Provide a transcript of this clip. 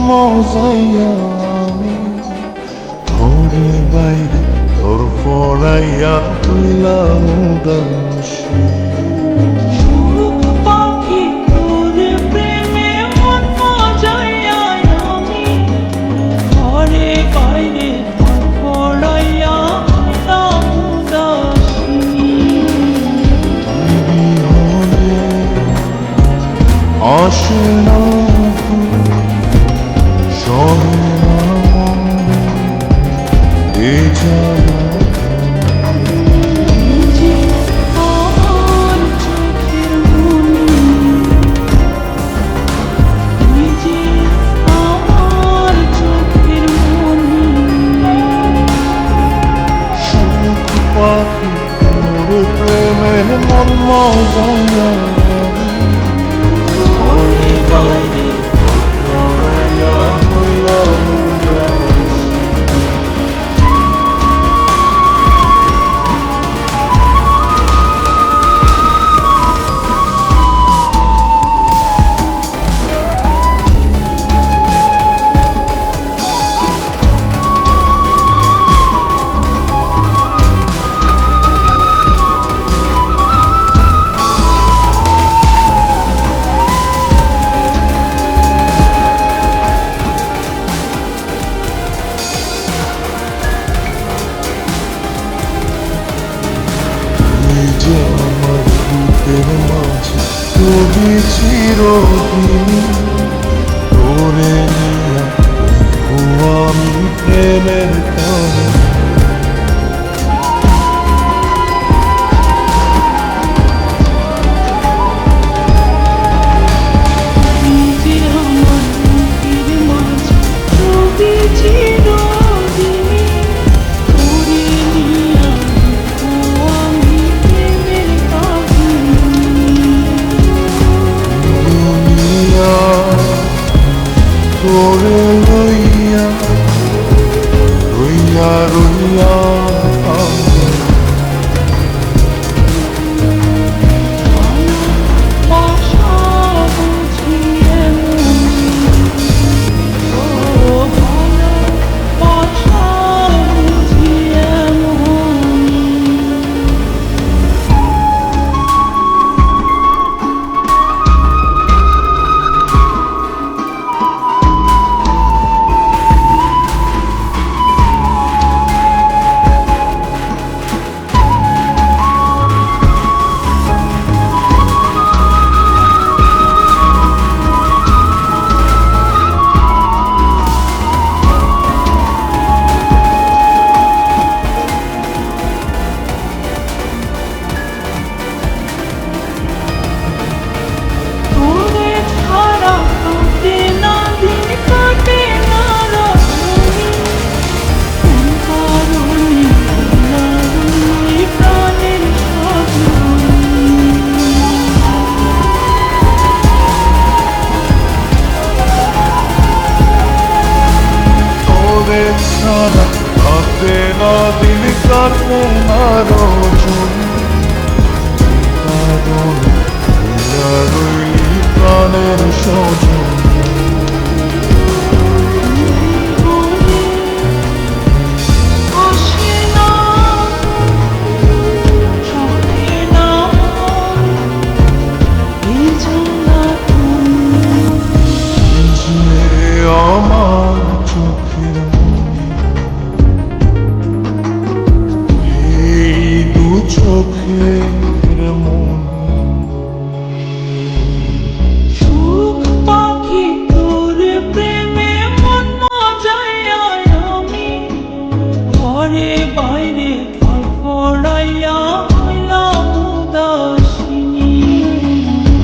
মজাইয়া আমি ঘরে বাইরে তোর পড়াইয়া তুইলাম উদাসী পাখি তোর প্রেমে মন মজাইয়া আমি ঘরে বাইরে তোর পড়াইয়া হইলাম উদাসী বিহনে আসে না সহে না মন এ জানা যে আমার চোখের মনি তুই যে আমার চোখের মনি সুখ পাখি তোর প্রেমে মন মজাইয়া ঘরে বাইরে তোর পড়াইয়া হইলাম উদাসী আমার বুকের মাঝে কবি চিরদিনই তোরে নিয়া আমি প্রেমের কাহিনী যে আমার বুকের মাঝে ছবি চিরদিনই তোরে নিয়া আমি প্রেমের কাহিনী দুনিয়া তোরে লইয়া রইয়া রইয়া আমি ভালোবাসা বুঝিয়ে মনি ও ভালোবাসা বুঝিয়ে মনি তোরে ছাড়া কাটে না দিন কাটে না রাত্রি কোন কারণে ভুলার ওই প্রাণের তোরে ছাড়া কাটে না দিন কাটে না রজনী কারণে রইয়া রইলি প্রাণের সজনী আসে না চোখে না এই জন্যা যে আমার চোখের মনি এই দু চোখে